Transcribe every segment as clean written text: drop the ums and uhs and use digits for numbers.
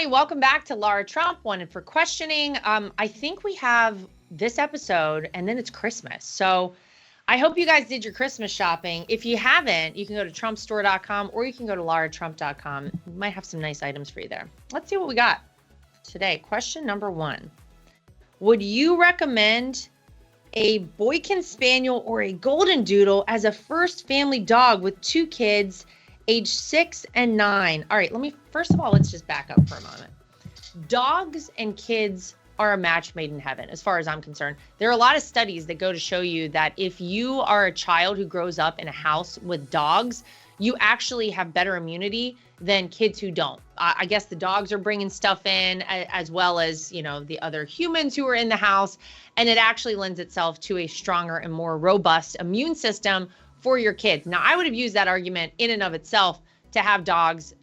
everybody. Welcome back to Lara Trump, Wanted for Questioning. I think we have this episode and then it's Christmas. So I hope you guys did your Christmas shopping. If you haven't, you can go to trumpstore.com or you can go to laratrump.com. We might have some nice items for you there. Let's see what we got today. Question number 1. Would you recommend a Boykin Spaniel or a Golden Doodle as a first family dog with 2 kids, age 6 and 9? All right, first of all, let's just back up for a moment. Dogs and kids are a match made in heaven, as far as I'm concerned. There are a lot of studies that go to show you that if you are a child who grows up in a house with dogs, you actually have better immunity than kids who don't. I guess the dogs are bringing stuff in as well as, the other humans who are in the house. And it actually lends itself to a stronger and more robust immune system for your kids. Now, I would have used that argument in and of itself to have dogs,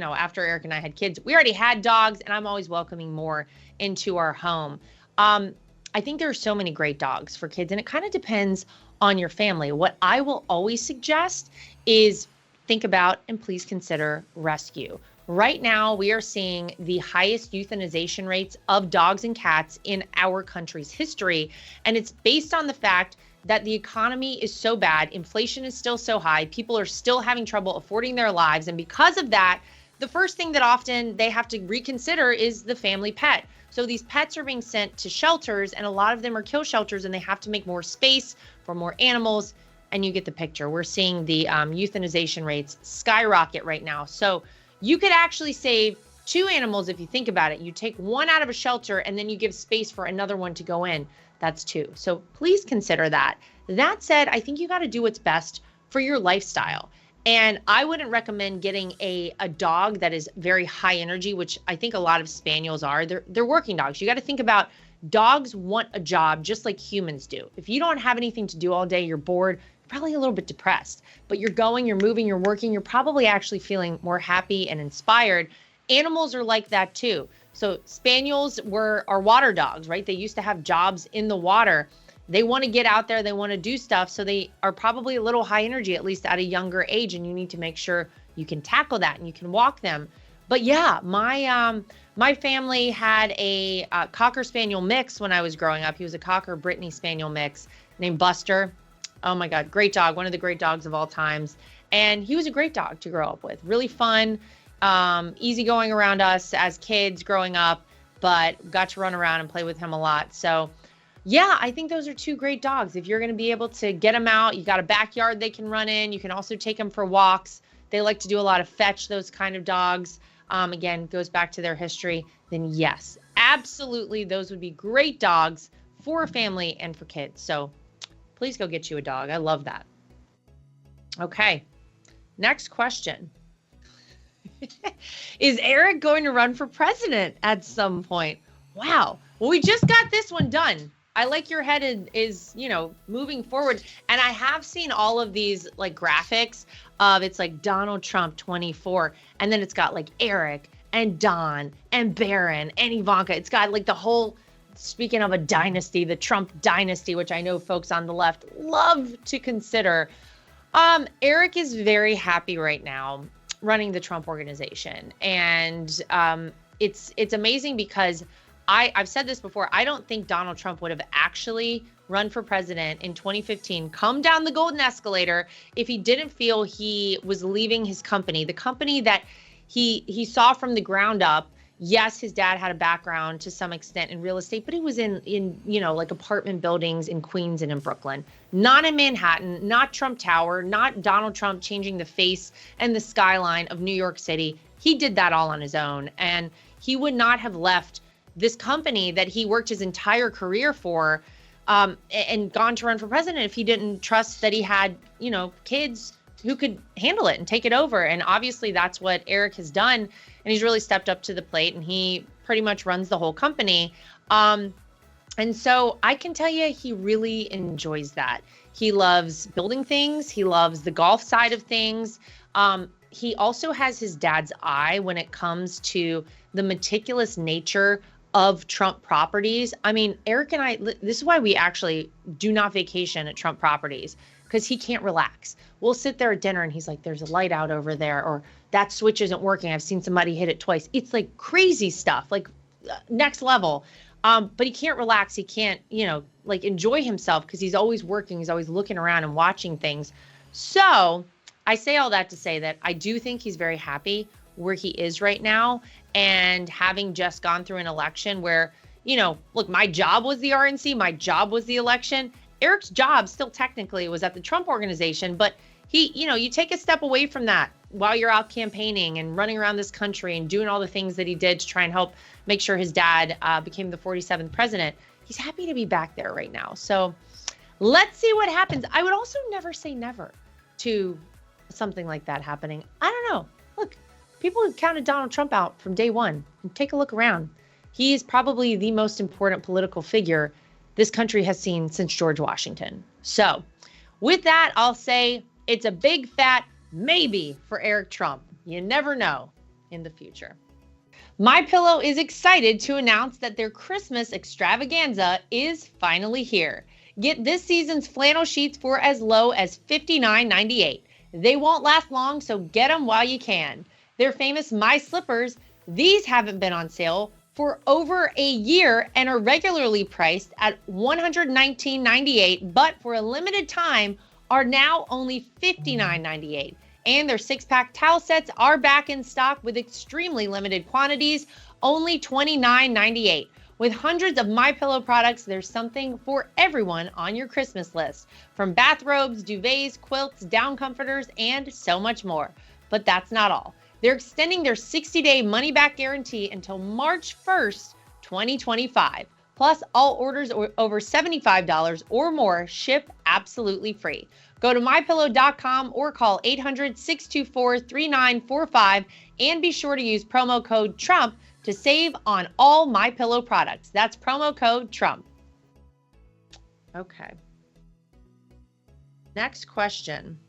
after Eric and I had kids. We already had dogs, and I'm always welcoming more into our home. I think there are so many great dogs for kids, and it kind of depends on your family. What I will always suggest is think about and please consider rescue. Right now, we are seeing the highest euthanization rates of dogs and cats in our country's history, and it's based on the fact that the economy is so bad, inflation is still so high, people are still having trouble affording their lives. And because of that, the first thing that often they have to reconsider is the family pet. So these pets are being sent to shelters, and a lot of them are kill shelters, and they have to make more space for more animals. And you get the picture. We're seeing the euthanization rates skyrocket right now. So you could actually save 2 animals if you think about it. You take one out of a shelter, and then you give space for another one to go in. That's 2. So please consider that. That said, I think you got to do what's best for your lifestyle. And I wouldn't recommend getting a dog that is very high energy, which I think a lot of spaniels are. They're working dogs. You got to think about dogs want a job just like humans do. If you don't have anything to do all day, you're bored, you're probably a little bit depressed. But you're going, you're moving, you're working, you're probably actually feeling more happy and inspired. Animals are like that too. So spaniels are water dogs, right? They used to have jobs in the water. They want to get out there. They want to do stuff. So they are probably a little high energy, at least at a younger age. And you need to make sure you can tackle that and you can walk them. But yeah, my family had a Cocker Spaniel mix when I was growing up. He was a Cocker Brittany Spaniel mix named Buster. Oh my God, great dog. One of the great dogs of all times. And he was a great dog to grow up with. Really fun. Easy going around us as kids growing up, but got to run around and play with him a lot. So yeah, I think those are 2 great dogs. If you're going to be able to get them out, you got a backyard they can run in. You can also take them for walks. They like to do a lot of fetch, those kind of dogs. Again, goes back to their history. Then yes, absolutely. Those would be great dogs for a family and for kids. So please go get you a dog. I love that. Okay. Next question. Is Eric going to run for president at some point? Wow. Well, we just got this one done. I like your head is, moving forward. And I have seen all of these like graphics of it's like Donald Trump 24. And then it's got like Eric and Don and Barron and Ivanka. It's got like the whole, speaking of a dynasty, the Trump dynasty, which I know folks on the left love to consider. Eric is very happy right now running the Trump organization. And it's amazing because I've said this before. I don't think Donald Trump would have actually run for president in 2015, come down the golden escalator, if he didn't feel he was leaving his company, the company that he saw from the ground up. Yes, his dad had a background to some extent in real estate, but it was in like apartment buildings in Queens and in Brooklyn, not in Manhattan, not Trump Tower, not Donald Trump changing the face and the skyline of New York City. He did that all on his own, and he would not have left this company that he worked his entire career for and gone to run for president if he didn't trust that he had, kids who could handle it and take it over. And obviously that's what Eric has done. And he's really stepped up to the plate, and he pretty much runs the whole company. And so I can tell you, he really enjoys that. He loves building things. He loves the golf side of things. He also has his dad's eye when it comes to the meticulous nature of Trump properties. I mean, Eric and I, this is why we actually do not vacation at Trump properties, because he can't relax. We'll sit there at dinner and he's like, there's a light out over there, or that switch isn't working. I've seen somebody hit it twice. It's like crazy stuff, like next level. But he can't relax. He can't, like enjoy himself because he's always working. He's always looking around and watching things. So I say all that to say that I do think he's very happy where he is right now. And having just gone through an election where, look, my job was the RNC, my job was the election. Eric's job still technically was at the Trump organization, but he, you take a step away from that while you're out campaigning and running around this country and doing all the things that he did to try and help make sure his dad became the 47th president. He's happy to be back there right now. So let's see what happens. I would also never say never to something like that happening. I don't know. Look, people have counted Donald Trump out from day one. And take a look around. He's probably the most important political figure this country has seen since George Washington. So with that, I'll say it's a big fat maybe for Eric Trump. You never know in the future. MyPillow is excited to announce that their Christmas extravaganza is finally here. Get this season's flannel sheets for as low as $59.98. They won't last long, so get them while you can. Their famous My Slippers, these haven't been on sale for over a year and are regularly priced at $119.98, but for a limited time are now only $59.98. And their 6-pack towel sets are back in stock with extremely limited quantities, only $29.98. With hundreds of MyPillow products, there's something for everyone on your Christmas list, from bathrobes, duvets, quilts, down comforters, and so much more. But that's not all. They're extending their 60-day money-back guarantee until March 1st, 2025. Plus, all orders over $75 or more ship absolutely free. Go to MyPillow.com or call 800-624-3945 and be sure to use promo code TRUMP to save on all MyPillow products. That's promo code TRUMP. Okay. Next question.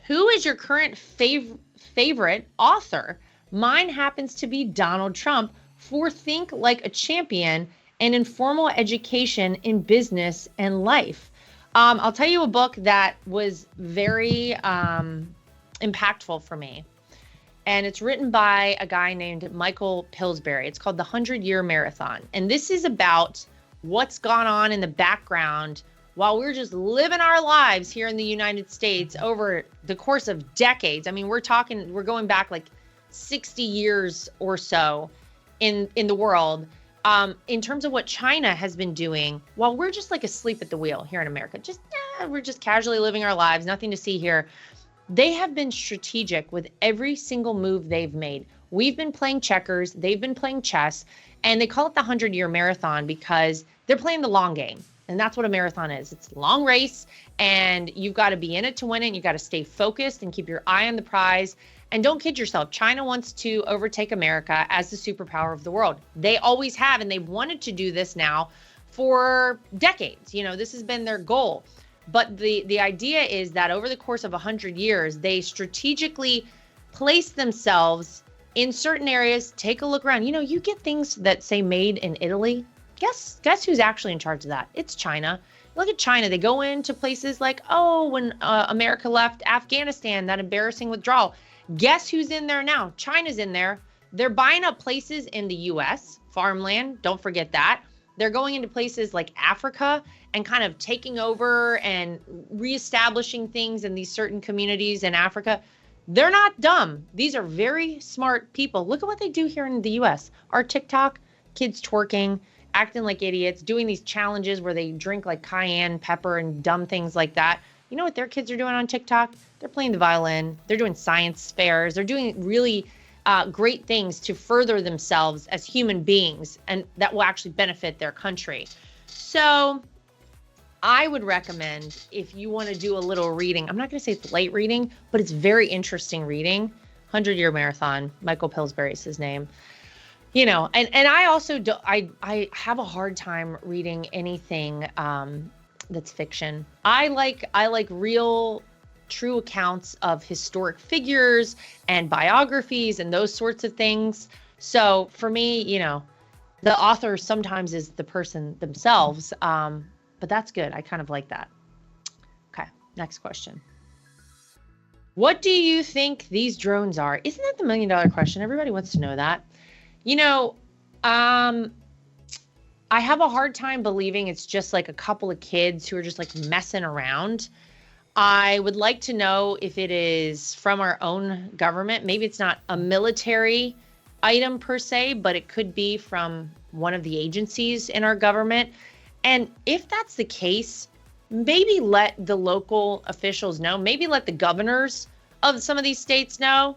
Who is your current favorite author? Mine happens to be Donald Trump for Think Like a Champion and Informal Education in Business and Life. I'll tell you a book that was very impactful for me. And it's written by a guy named Michael Pillsbury. It's called The 100-Year Marathon. And this is about what's gone on in the background while we're just living our lives here in the United States over the course of decades. I mean, we're going back like 60 years or so in the world. In terms of what China has been doing while we're just like asleep at the wheel here in America, we're just casually living our lives, nothing to see here. They have been strategic with every single move they've made. We've been playing checkers, they've been playing chess, and they call it the 100-year marathon because they're playing the long game. And that's what a marathon is. It's a long race, and you've got to be in it to win it. You got to stay focused and keep your eye on the prize. And don't kid yourself, China wants to overtake America as the superpower of the world. They always have, and they've wanted to do this now for decades. This has been their goal. But the idea is that over the course of 100 years, they strategically place themselves in certain areas. Take a look around. You get things that say made in Italy. Guess who's actually in charge of that? It's China. Look at China. They go into places like, when America left Afghanistan, that embarrassing withdrawal. Guess who's in there now? China's in there. They're buying up places in the U.S., farmland. Don't forget that. They're going into places like Africa and kind of taking over and reestablishing things in these certain communities in Africa. They're not dumb. These are very smart people. Look at what they do here in the U.S. Our TikTok, kids twerking, acting like idiots, doing these challenges where they drink like cayenne pepper and dumb things like that. You know what their kids are doing on TikTok? They're playing the violin. They're doing science fairs. They're doing really great things to further themselves as human beings, and that will actually benefit their country. So I would recommend, if you want to do a little reading, I'm not going to say it's light reading, but it's very interesting reading. 100-Year Marathon, Michael Pillsbury is his name. And I also I have a hard time reading anything that's fiction. I like real, true accounts of historic figures and biographies and those sorts of things. So for me, the author sometimes is the person themselves. But that's good. I kind of like that. Okay, next question. What do you think these drones are? Isn't that the million-dollar question? Everybody wants to know that. You know, I have a hard time believing it's just like a couple of kids who are just like messing around. I would like to know if it is from our own government. Maybe it's not a military item per se, but it could be from one of the agencies in our government. And if that's the case, maybe let the local officials know, maybe let the governors of some of these states know,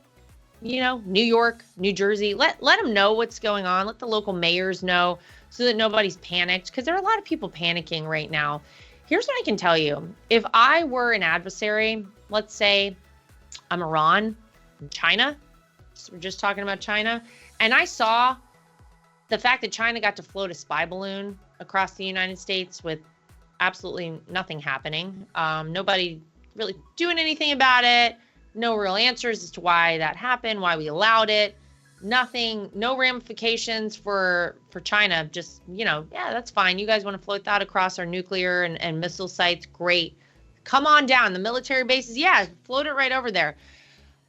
you know, New York, New Jersey, let them know what's going on. Let the local mayors know so that nobody's panicked, because there are a lot of people panicking right now. Here's what I can tell you. If I were an adversary, let's say I'm Iran, China, so we're just talking about China, and I saw the fact that China got to float a spy balloon across the United States with absolutely nothing happening, nobody really doing anything about it, no real answers as to why that happened, why we allowed it, nothing, no ramifications for China. Just, you know, yeah, that's fine. You guys want to float that across our nuclear and missile sites? Great. Come on down. The military bases, yeah, float it right over there.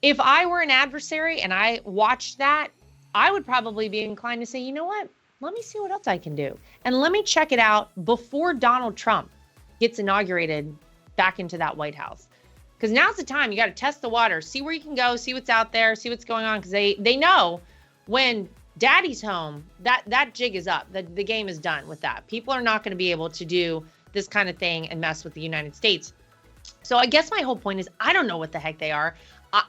If I were an adversary and I watched that, I would probably be inclined to say, you know what? Let me see what else I can do. And let me check it out before Donald Trump gets inaugurated back into that White House. Because now's the time. You got to test the water, see where you can go, see what's out there, see what's going on. Because they know when daddy's home, that jig is up. The game is done with that. People are not going to be able to do this kind of thing and mess with the United States. So I guess my whole point is I don't know what the heck they are.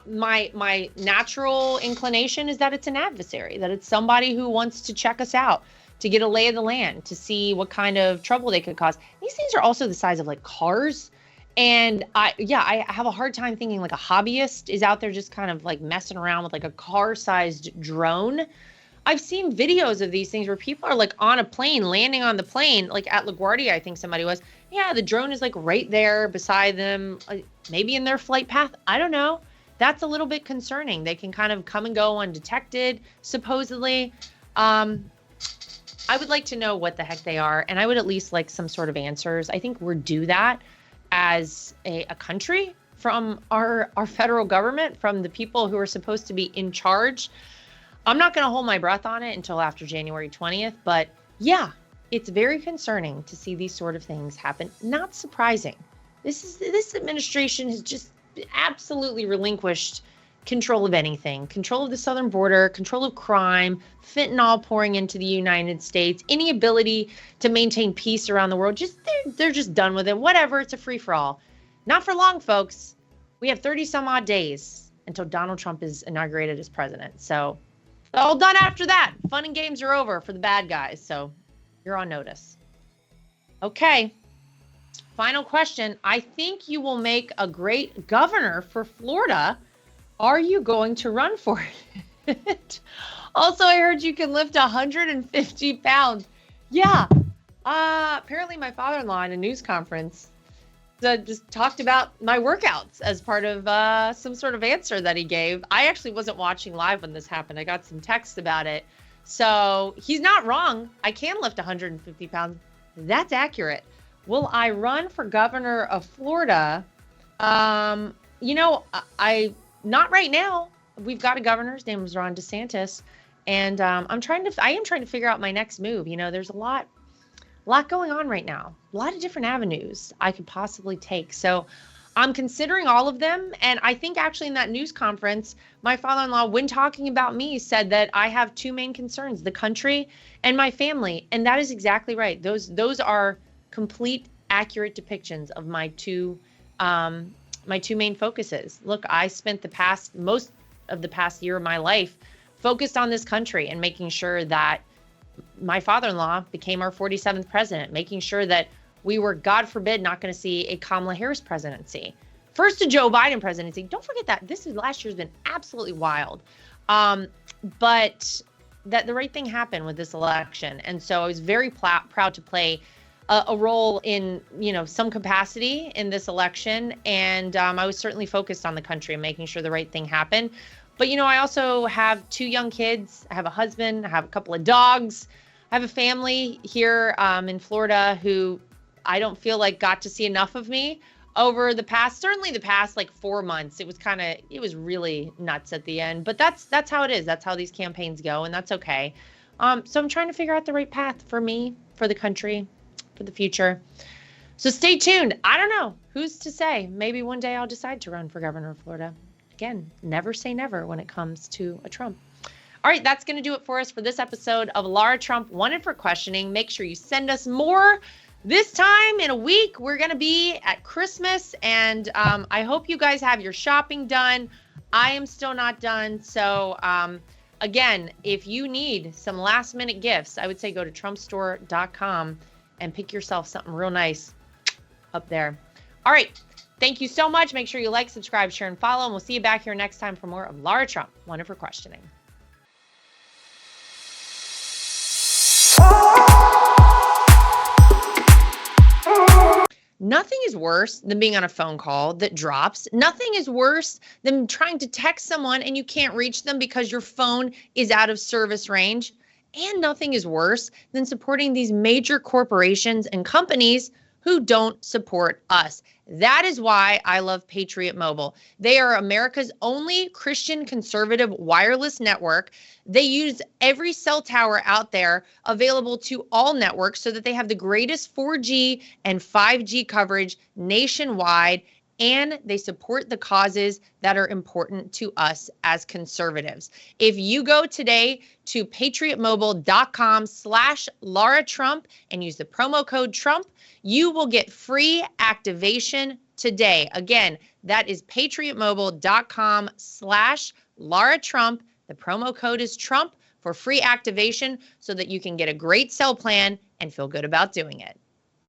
My natural inclination is that it's an adversary, that it's somebody who wants to check us out, to get a lay of the land, to see what kind of trouble they could cause. These things are also the size of like cars. And I have a hard time thinking like a hobbyist is out there just kind of like messing around with like a car-sized drone. I've seen videos of these things where people are like on a plane, landing on the plane, like at LaGuardia, I think somebody was. Yeah, the drone is like right there beside them, maybe in their flight path. I don't know. That's a little bit concerning. They can kind of come and go undetected, supposedly. I would like to know what the heck they are, and I would at least like some sort of answers. I think we're due that as a country from our federal government, from the people who are supposed to be in charge. I'm not going to hold my breath on it until after January 20th, but yeah, it's very concerning to see these sort of things happen. Not surprising. This administration has just absolutely relinquished control of anything, control of the southern border, control of crime, fentanyl pouring into the United States, any ability to maintain peace around the world. They're just done with it. Whatever, it's a free for all. Not for long, folks. We have 30 some odd days until Donald Trump is inaugurated as president. So all done after that. Fun and games are over for the bad guys. So you're on notice. Okay. Final question. I think you will make a great governor for Florida. Are you going to run for it? Also, I heard you can lift 150 pounds. Yeah. Apparently my father-in-law in a news conference just talked about my workouts as part of some sort of answer that he gave. I actually wasn't watching live when this happened. I got some texts about it. So he's not wrong. I can lift 150 pounds. That's accurate. Will I run for governor of Florida? You know, not right now. We've got a governor. His name is Ron DeSantis. And I am trying to figure out my next move. You know, there's a lot going on right now. A lot of different avenues I could possibly take. So I'm considering all of them. And I think actually in that news conference, my father-in-law, when talking about me, said that I have two main concerns, the country and my family. And that is exactly right. Those are complete, accurate depictions of my two main focuses. Look, I spent most of the past year of my life focused on this country and making sure that my father-in-law became our 47th president, making sure that we were, God forbid, not going to see a Kamala Harris presidency. First a Joe Biden presidency. Don't forget that last year's been absolutely wild. But that the right thing happened with this election. And so I was very proud to play a role in, some capacity in this election. And I was certainly focused on the country and making sure the right thing happened. But, I also have two young kids. I have a husband. I have a couple of dogs. I have a family here in Florida who I don't feel like got to see enough of me over certainly the past like 4 months. It was really nuts at the end, but that's how it is. That's how these campaigns go, and that's okay. So I'm trying to figure out the right path for me, for the country, for the future. So stay tuned. I don't know. Who's to say? Maybe one day I'll decide to run for governor of Florida. Again, never say never when it comes to a Trump. All right, that's going to do it for us for this episode of Lara Trump Wanted for Questioning. Make sure you send us more. This time in a week, we're going to be at Christmas, and I hope you guys have your shopping done. I am still not done. So, again, if you need some last-minute gifts, I would say go to trumpstore.com and pick yourself something real nice up there. All right, thank you so much. Make sure you like, subscribe, share, and follow, and we'll see you back here next time for more of Lara Trump Wanted for Questioning. Nothing is worse than being on a phone call that drops. Nothing is worse than trying to text someone and you can't reach them because your phone is out of service range. And nothing is worse than supporting these major corporations and companies who don't support us. That is why I love Patriot Mobile. They are America's only Christian conservative wireless network. They use every cell tower out there available to all networks so that they have the greatest 4G and 5G coverage nationwide, and they support the causes that are important to us as conservatives. If you go today to patriotmobile.com/Lara Trump and use the promo code Trump, you will get free activation today. Again, that is patriotmobile.com/Lara Trump. The promo code is Trump for free activation so that you can get a great cell plan and feel good about doing it.